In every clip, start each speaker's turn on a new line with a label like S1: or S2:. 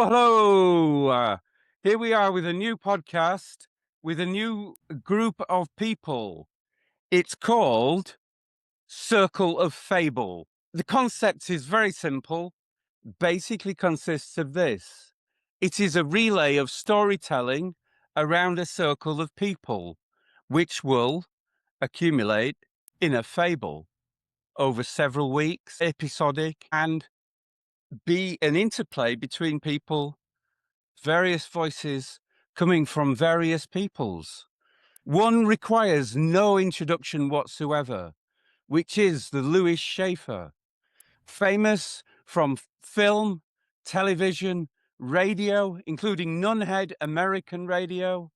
S1: Hello. Here we are with a new podcast with a new group of people. It's called Circle of Fable. The concept is very simple, basically consists of this. It is a relay of storytelling around a circle of people, which will accumulate in a fable over several weeks, episodic, and be an interplay between people, various voices coming from various peoples. One requires no introduction whatsoever, which is the Lewis Schaffer, famous from film, television, radio, including Nunhead American radio.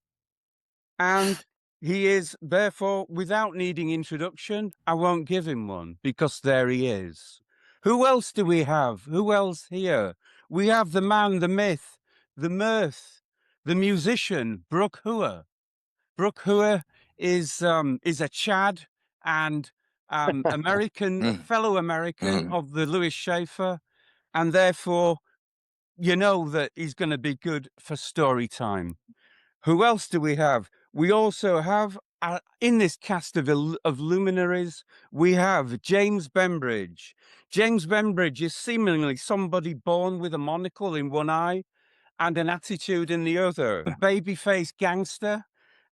S1: And he is, therefore, without needing introduction, I won't give him one because there he is. Who else do we have? Who else here? We have the man, the myth, the mirth, the musician, Brooke Hoerr. Brooke Hoerr is a Chad and fellow American of the Lewis Schaffer, and therefore you know that he's going to be good for story time. Who else do we have? We also have, in this cast of luminaries, we have James Bembridge. James Bembridge is seemingly somebody born with a monocle in one eye and an attitude in the other. A baby-faced gangster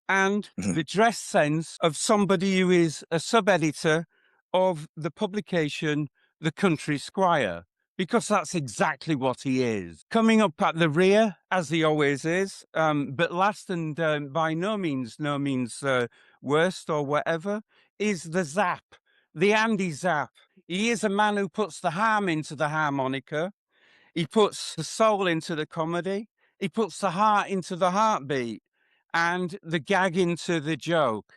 S1: and the dress sense of somebody who is a sub-editor of the publication The Country Squire, because that's exactly what he is. Coming up at the rear, as he always is, but last and by no means worst or whatever, is the Zapp, the Andy Zapp. He is a man who puts the harm into the harmonica. He puts the soul into the comedy. He puts the heart into the heartbeat and the gag into the joke.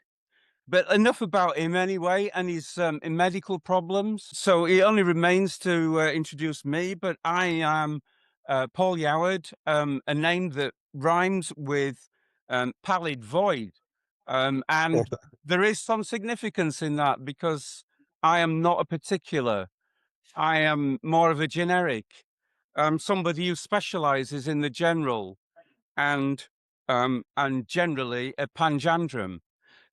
S1: But enough about him anyway, and his medical problems. So it only remains to introduce me, but I am Paul Yoward, a name that rhymes with pallid void. And there is some significance in that because I am not a particular. I am more of a generic, somebody who specializes in the general and generally a panjandrum.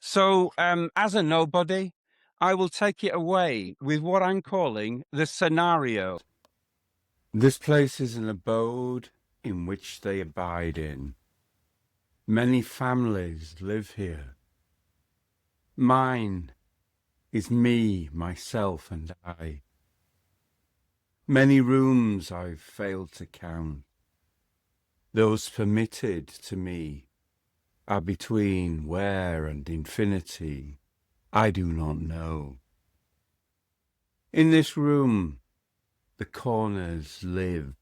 S1: So as a nobody, I will take it away with what I'm calling the scenario. This place is an abode in which they abide in. Many families live here. Mine is me, myself, and I. Many rooms I've failed to count. Those permitted to me are between where and infinity, I do not know. In this room, the corners live.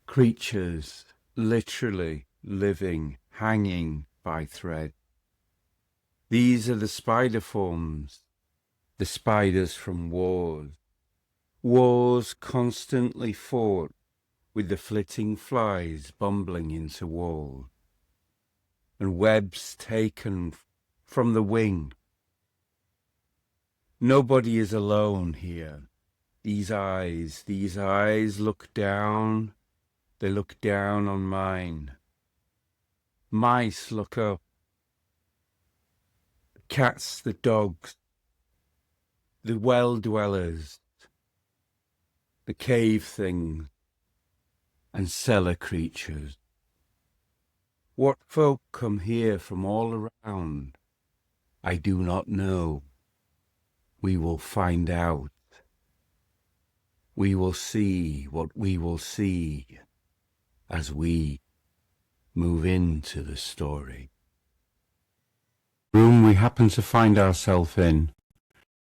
S1: Creatures literally living, hanging by thread. These are the spider forms, the spiders from wars. Wars constantly fought with the flitting flies bumbling into walls, and webs taken from the wing. Nobody is alone here. These eyes look down, they look down on mine. Mice look up. The cats, the dogs, the well-dwellers, the cave things, and cellar creatures. What folk come here from all around, I do not know. We will find out. We will see what we will see as we move into the story. The room we happen to find ourselves in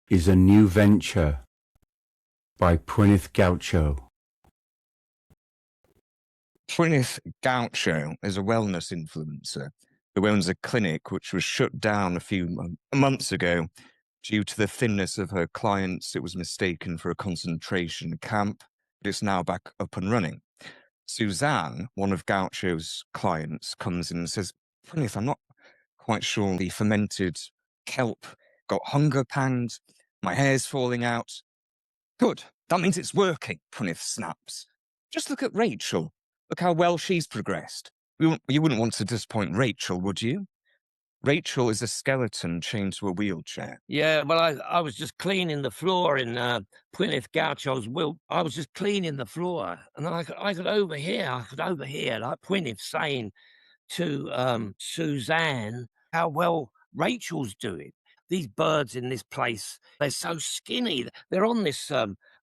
S1: is a new venture by Gwyneth Gaucho.
S2: Gwyneth Gaucho is a wellness influencer who owns a clinic which was shut down a few months ago due to the thinness of her clients. It was mistaken for a concentration camp, but it's now back up and running. Suzanne, one of Gaucho's clients, comes in and says, Gwyneth, I'm not quite sure the fermented kelp got hunger pangs, my hair's falling out. Good, that means it's working, Gwyneth snaps. Just look at Rachel. Look how well she's progressed. You wouldn't want to disappoint Rachel, would you? Rachel is a skeleton chained to a wheelchair.
S3: Yeah, well, I was just cleaning the floor in Gwyneth Gaucho's will. I was just cleaning the floor, and I could overhear like Gwyneth saying to Suzanne how well Rachel's doing. These birds in this place, they're so skinny. They're on this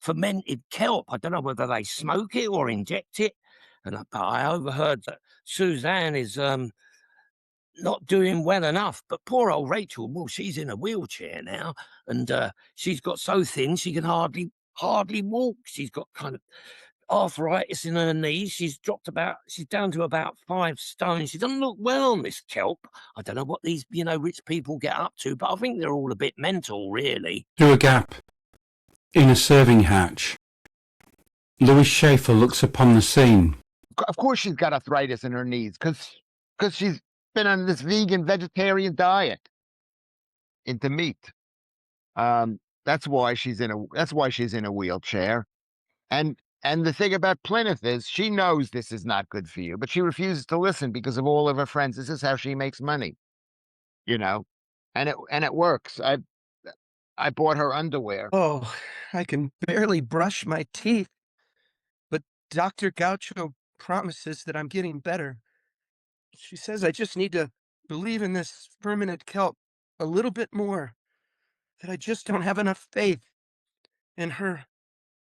S3: fermented kelp. I don't know whether they smoke it or inject it. But I overheard that Suzanne is not doing well enough. But poor old Rachel, well, she's in a wheelchair now, and she's got so thin she can hardly walk. She's got kind of arthritis in her knees. She's down to about 5 stone. She doesn't look well on this kelp. I don't know what these, rich people get up to, but I think they're all a bit mental, really.
S1: Through a gap in a serving hatch, Lewis Schaffer looks upon the scene.
S4: Of course she's got arthritis in her knees, because she's been on this vegan vegetarian diet into meat. That's why she's in a wheelchair. And the thing about Plymouth is she knows this is not good for you, but she refuses to listen because of all of her friends. This is how she makes money, and it works. I bought her underwear.
S5: Oh, I can barely brush my teeth. But Dr. Gaucho promises that I'm getting better. She says I just need to believe in this fermented kelp a little bit more, that I just don't have enough faith in her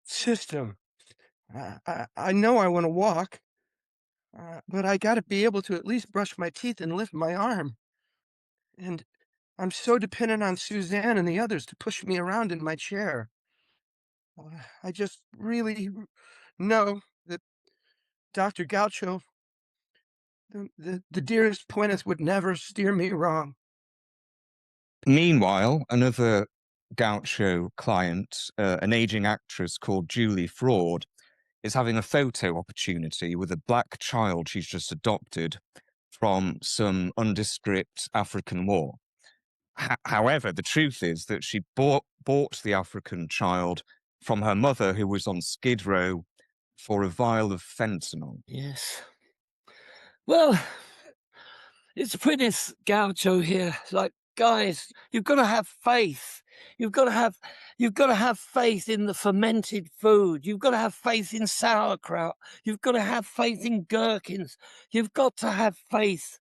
S5: system. I know I want to walk, but I got to be able to at least brush my teeth and lift my arm. And I'm so dependent on Suzanne and the others to push me around in my chair. I just really know that Dr. Gaucho, the dearest Gwyneth, would never steer me wrong.
S2: Meanwhile, another Gaucho client, an aging actress called Julie Fraud, is having a photo opportunity with a black child she's just adopted from some undescript African war. However, the truth is that she bought the African child from her mother, who was on Skid Row, for a vial of fentanyl.
S3: Yes. Well, it's Gwyneth Gaucho here. Like, guys, you've got to have faith. You've got to have faith in the fermented food. You've got to have faith in sauerkraut. You've got to have faith in gherkins. You've got to have faith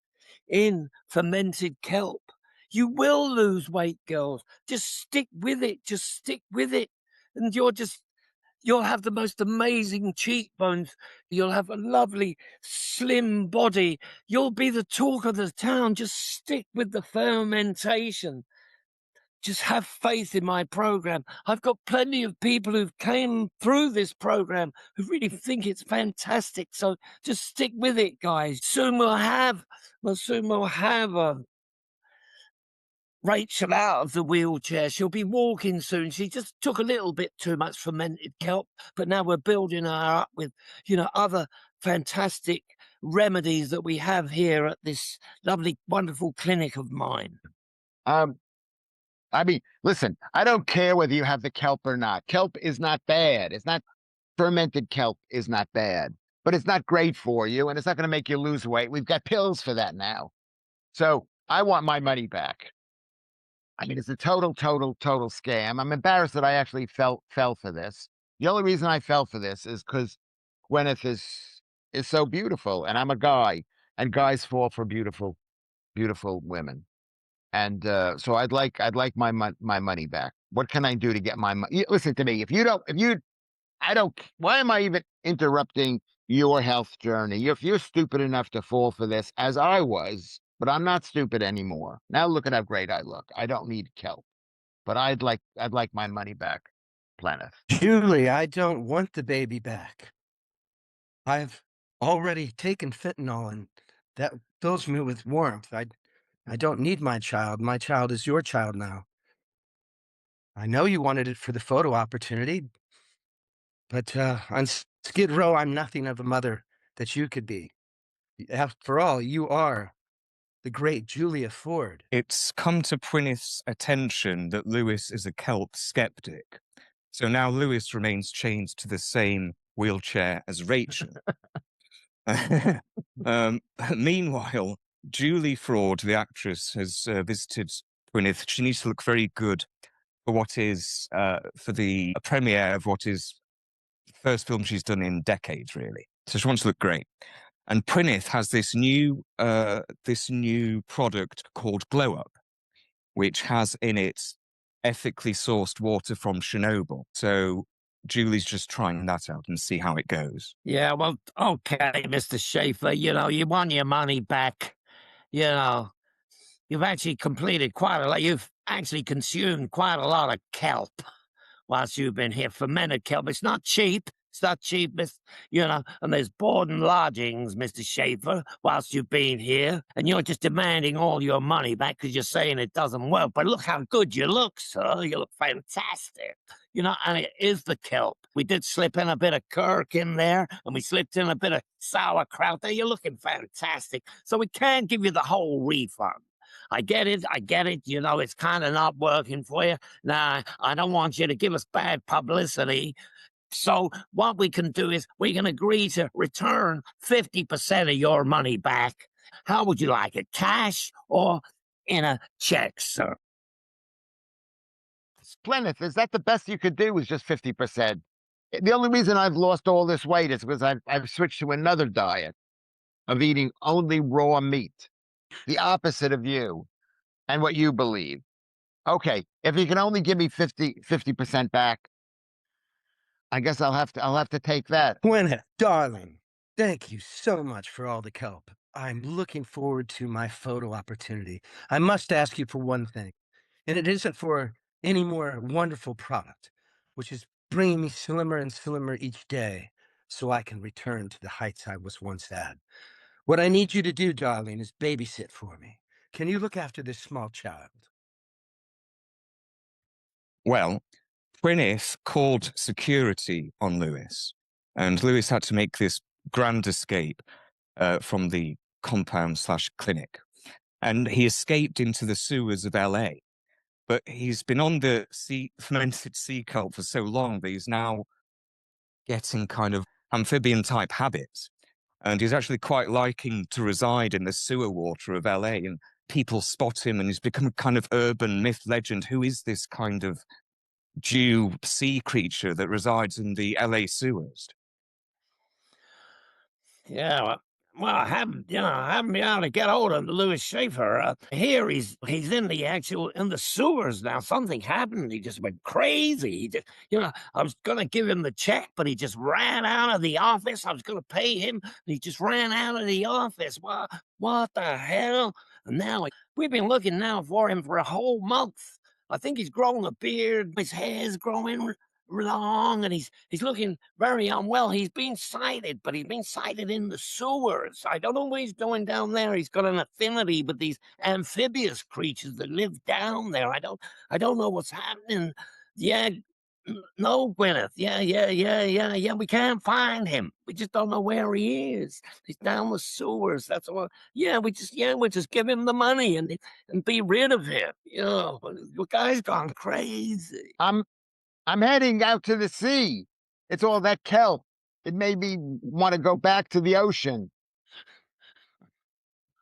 S3: in fermented kelp. You will lose weight, girls. Just stick with it. Just stick with it. And you'll have the most amazing cheekbones. You'll have a lovely, slim body. You'll be the talk of the town. Just stick with the fermentation. Just have faith in my program. I've got plenty of people who've came through this program who really think it's fantastic. So just stick with it, guys. Soon we'll have Rachel out of the wheelchair. She'll be walking soon. She just took a little bit too much fermented kelp, but now we're building her up with, other fantastic remedies that we have here at this lovely, wonderful clinic of mine.
S4: I mean, listen, I don't care whether you have the kelp or not. Kelp is not bad. Fermented kelp is not bad, but it's not great for you, and it's not going to make you lose weight. We've got pills for that now. So I want my money back. I mean, it's a total scam. I'm embarrassed that I actually fell for this. The only reason I fell for this is because Gwyneth is so beautiful, and I'm a guy, and guys fall for beautiful women. And so I'd like my money back. What can I do to get my money? Listen to me. Why am I even interrupting your health journey? If you're stupid enough to fall for this, as I was, but I'm not stupid anymore. Now look at how great I look. I don't need kelp, but I'd like my money back, Plymouth.
S5: Julie, I don't want the baby back. I've already taken fentanyl, and that fills me with warmth. I don't need my child. My child is your child now. I know you wanted it for the photo opportunity, but on Skid Row, I'm nothing of a mother that you could be. After all, you are the great Julia Ford.
S2: It's come to Gwyneth's attention that Lewis is a kelp skeptic. So now Lewis remains chained to the same wheelchair as Rachel. Meanwhile, Julie Fraud, the actress, has visited Gwyneth. She needs to look very good for what is for the premiere of what is the first film she's done in decades, really. So she wants to look great. And Gwyneth has this new product called Glow Up, which has in it ethically sourced water from Chernobyl. So Julie's just trying that out and see how it goes.
S3: Yeah, well, okay, Mr. Schaffer, you want your money back. You've actually completed quite a lot. You've actually consumed quite a lot of kelp whilst you've been here. Fermented kelp. It's not cheap. It's not cheap, and there's board and lodgings, Mr. Schaffer, whilst you've been here, and you're just demanding all your money back because you're saying it doesn't work. But look how good you look, sir. You look fantastic. And it is the kelp. We did slip in a bit of Kirk in there, and we slipped in a bit of sauerkraut there. You're looking fantastic. So we can't give you the whole refund. I get it. It's kind of not working for you. Nah, I don't want you to give us bad publicity. So what we can do is we can agree to return 50% of your money back. How would you like it, cash or in a check, sir?
S4: Plymouth, is that the best you could do? Was just 50%. The only reason I've lost all this weight is because I've switched to another diet of eating only raw meat, the opposite of you and what you believe. Okay, if you can only give me 50% back, I guess I'll have to take that.
S5: Gwyneth, darling, thank you so much for all the kelp. I'm looking forward to my photo opportunity. I must ask you for one thing, and it isn't for any more wonderful product, which is bringing me slimmer and slimmer each day so I can return to the heights I was once at. What I need you to do, darling, is babysit for me. Can you look after this small child?
S2: Well, Gwyneth called security on Lewis, and Lewis had to make this grand escape from the compound/clinic. And he escaped into the sewers of LA. But he's been on the fermented sea kelp for so long that he's now getting kind of amphibian-type habits. And he's actually quite liking to reside in the sewer water of LA, and people spot him, and he's become a kind of urban myth legend. Who is this kind of Jew sea creature that resides in the LA sewers?
S3: Yeah, well, I haven't been able to get hold of Lewis Schaffer. Here he's in the sewers now. Something happened. He just went crazy. He just, I was gonna give him the check, but he just ran out of the office. I was gonna pay him, and he just ran out of the office. What the hell? And now we've been looking now for him for a whole month. I think he's grown a beard. His hair's growing long, and he's looking very unwell. He's been sighted, but he's been sighted in the sewers. I don't know what he's doing down there. He's got an affinity with these amphibious creatures that live down there. I don't know what's happening. Yeah, no, Gwyneth. Yeah. We can't find him. We just don't know where he is. He's down the sewers. That's all. We'll just give him the money and be rid of him. The guy's gone crazy.
S4: I'm heading out to the sea. It's all that kelp. It made me want to go back to the ocean.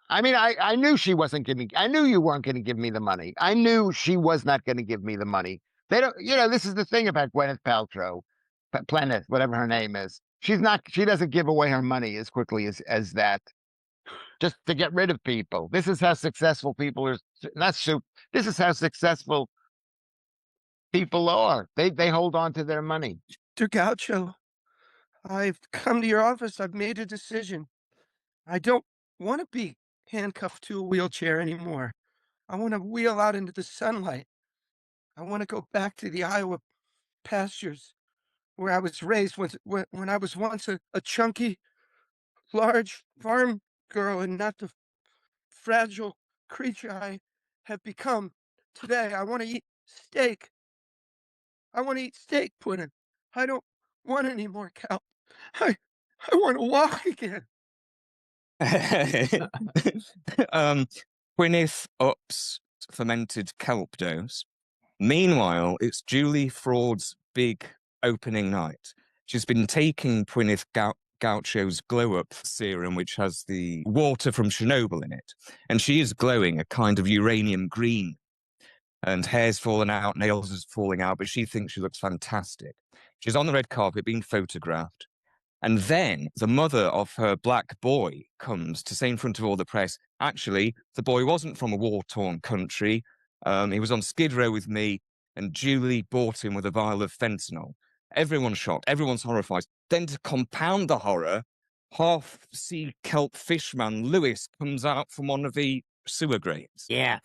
S4: I mean, I knew she wasn't giving. I knew you weren't going to give me the money. I knew she was not going to give me the money. They don't. This is the thing about Gwyneth Paltrow, Plymouth, whatever her name is. She doesn't give away her money as quickly as that, just to get rid of people. This is how successful people are. This is how successful people are. They hold on to their money.
S5: Dr. Gaucho, I've come to your office. I've made a decision. I don't want to be handcuffed to a wheelchair anymore. I want to wheel out into the sunlight. I want to go back to the Iowa pastures where I was raised when I was once a chunky, large farm girl and not the fragile creature I have become today. I want to eat steak. I want to eat steak pudding. I don't want any more kelp. I want to walk again.
S2: Gwyneth ups fermented kelp dose. Meanwhile, it's Julie Fraud's big opening night. She's been taking Gwyneth Gaucho's glow-up serum, which has the water from Chernobyl in it. And she is glowing a kind of uranium green. And hair's fallen out, nails is falling out, but she thinks she looks fantastic. She's on the red carpet being photographed. And then the mother of her black boy comes to say in front of all the press, actually, the boy wasn't from a war-torn country. He was on Skid Row with me, and Julie bought him with a vial of fentanyl. Everyone's shocked. Everyone's horrified. Then to compound the horror, half-sea kelp fishman Lewis comes out from one of the sewer grates.
S3: Yeah.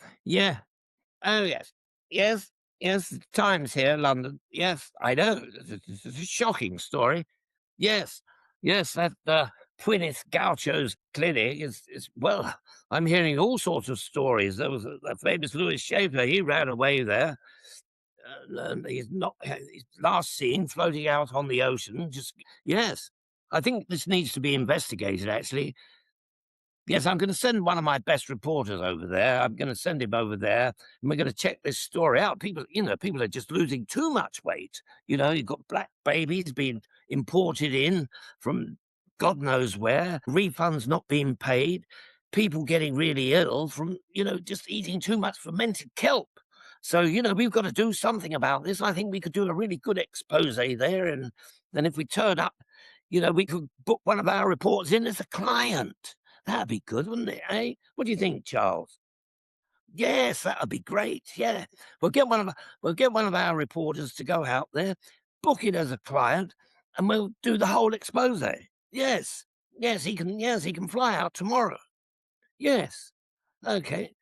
S3: Oh, yes. Yes, Times here, London. Yes, I know. It's a shocking story. Yes, that Gwyneth Gaucho's clinic is, well, I'm hearing all sorts of stories. There was a famous Lewis Schaffer, he ran away there. He's last seen floating out on the ocean. Yes, I think this needs to be investigated, actually. Yes, I'm going to send one of my best reporters over there. I'm going to send him over there, and we're going to check this story out. People are just losing too much weight. You've got black babies being imported in from God knows where, refunds not being paid, people getting really ill from, just eating too much fermented kelp. So, we've got to do something about this. I think we could do a really good expose there. And then if we turn up, we could book one of our reporters in as a client. That'd be good, wouldn't it, eh? What do you think, Charles? Yes, that would be great. Yeah, we'll get one of our reporters to go out there, book it as a client, and we'll do the whole expose. Yes, he can fly out tomorrow. Yes, okay.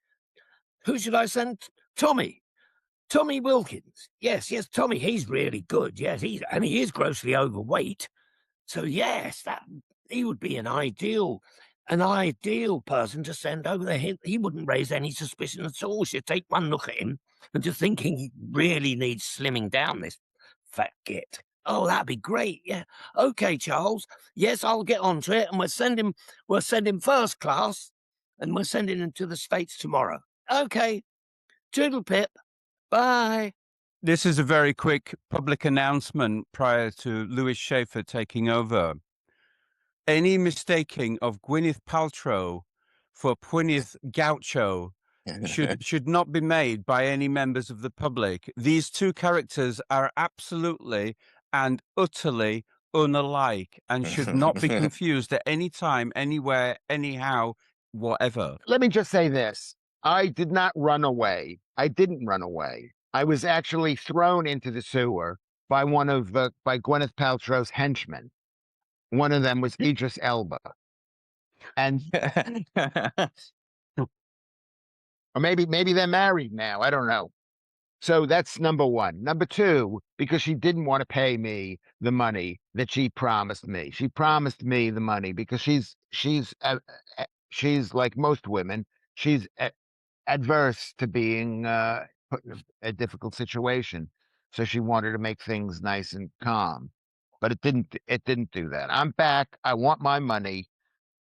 S3: Who should I send? Tommy Wilkins. Yes, Tommy. He's really good. Yes, he is grossly overweight. So yes, he would be an ideal person to send over there. He wouldn't raise any suspicion at all. She'd take one look at him and just thinking he really needs slimming down, this fat git. Oh, that'd be great. Yeah. Okay, Charles. Yes, I'll get onto it, and we'll send him first class, and we're sending him to the States tomorrow. Okay. Toodle pip. Bye.
S1: This is a very quick public announcement prior to Lewis Schaffer taking over. Any mistaking of Gwyneth Paltrow for Gwyneth Gaucho should not be made by any members of the public. These two characters are absolutely and utterly unalike and should not be confused at any time, anywhere, anyhow, whatever.
S4: Let me just say this. I did not run away. I didn't run away. I was actually thrown into the sewer by by Gwyneth Paltrow's henchmen. One of them was Idris Elba. And or maybe they're married now. I don't know. So that's number one. Number two, because she didn't want to pay me the money that she promised me. She promised me the money because she's like most women. She's adverse to being put in a difficult situation. So she wanted to make things nice and calm. But it didn't do that. I'm back. I want my money.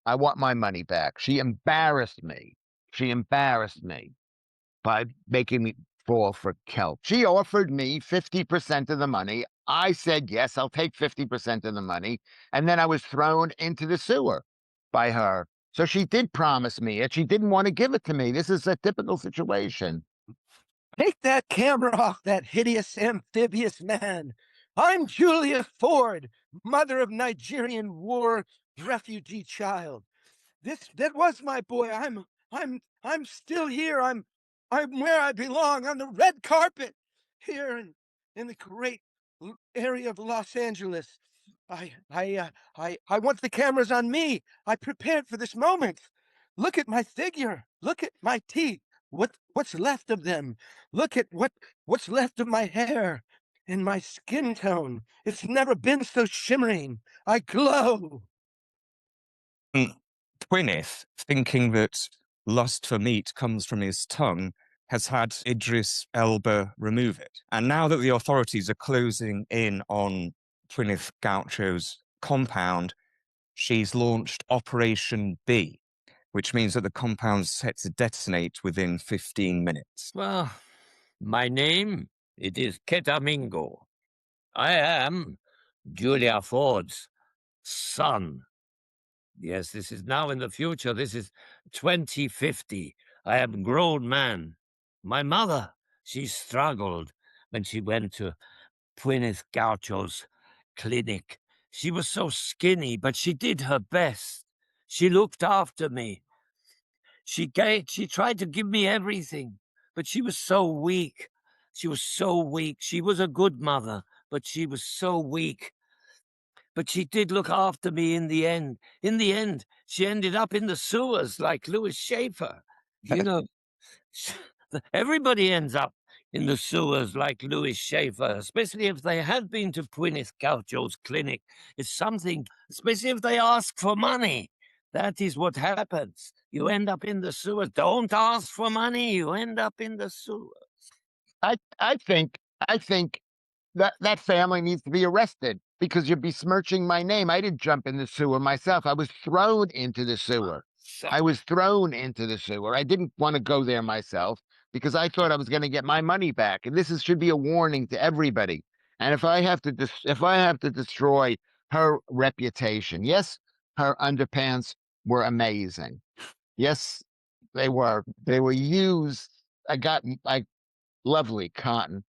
S4: I want my money back. She embarrassed me. By making me fall for kelp. She offered me 50% of the money. I said, yes, I'll take 50% of the money. And then I was thrown into the sewer by her. So she did promise me it. She didn't want to give it to me. This is a typical situation.
S5: Take that camera off that hideous amphibious man. I'm Julia Ford, mother of Nigerian war refugee child. That was my boy. I'm still here. I'm where I belong, on the red carpet, here in the great area of Los Angeles. I want the cameras on me. I prepared for this moment. Look at my figure. Look at my teeth. What's left of them? Look at what's left of my hair and my skin tone. It's never been so shimmering. I glow.
S2: Gwyneth, thinking that lust for meat comes from his tongue, has had Idris Elba remove it. And now that the authorities are closing in on Gwyneth Gaucho's compound, she's launched Operation B, which means that the compound's set to detonate within 15 minutes.
S3: Well, my name, it is Ketamingo. I am Julia Ford's son. Yes, this is now in the future. This is 2050. I am a grown man. My mother, she struggled when she went to Gwyneth Gaucho's clinic. She was so skinny, but she did her best. She looked after me. She tried to give me everything, but she was so weak. She was so weak. She was a good mother, but she was so weak. But she did look after me in the end. In the end, she ended up in the sewers like Lewis Schaffer. You know, everybody ends up in the sewers like Lewis Schaffer, especially if they have been to Gwyneth Gaucho's clinic. It's something, especially if they ask for money. That is what happens. You end up in the sewers. Don't ask for money. You end up in the sewers.
S4: I think that family needs to be arrested because you're besmirching my name. I didn't jump in the sewer myself. I was thrown into the sewer. I was thrown into the sewer. I didn't want to go there myself because I thought I was going to get my money back. And this should be a warning to everybody. And if I have to destroy her reputation, yes, her underpants were amazing. Yes, they were. They were used. I lovely cotton.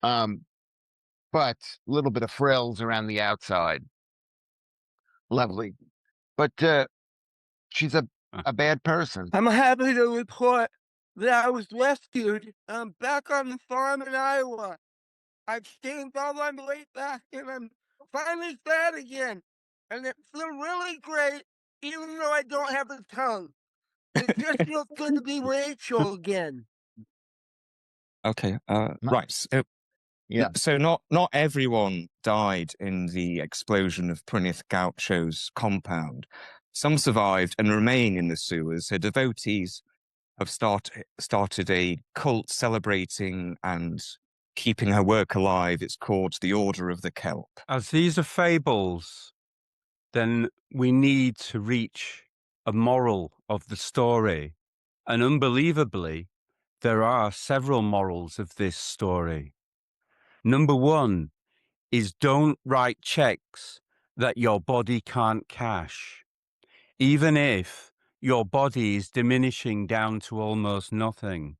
S4: But a little bit of frills around the outside. Lovely. But she's a bad person.
S5: I'm happy to report that I was rescued. I'm back on the farm in Iowa. I've gained all my weight back and I'm finally fat again. And it feels really great, even though I don't have a tongue. It just feels good to be Rachel again.
S2: Okay. Right. So,
S4: Yeah.
S2: So not everyone died in the explosion of Gwyneth Gaucho's compound. Some survived and remain in the sewers. Her devotees have started a cult celebrating and keeping her work alive. It's called the Order of the Kelp.
S1: As these are fables, then we need to reach a moral of the story. And unbelievably, there are several morals of this story. Number one is don't write checks that your body can't cash, even if your body is diminishing down to almost nothing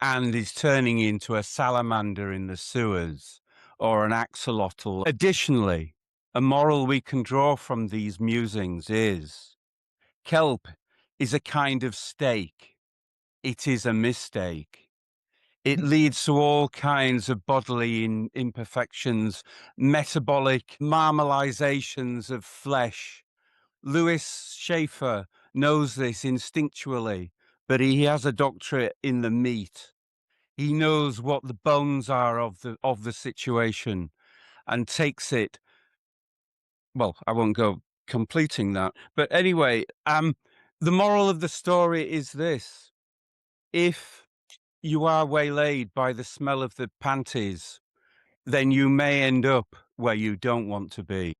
S1: and is turning into a salamander in the sewers or an axolotl. Additionally, a moral we can draw from these musings is kelp is a kind of steak. It is a mistake. It leads to all kinds of bodily imperfections, metabolic marmalizations of flesh. Lewis Schaffer knows this instinctually, but he has a doctorate in the meat. He knows what the bones are of the situation and takes it. Well, I won't go completing that. But anyway, the moral of the story is this. If you are waylaid by the smell of the panties, then you may end up where you don't want to be.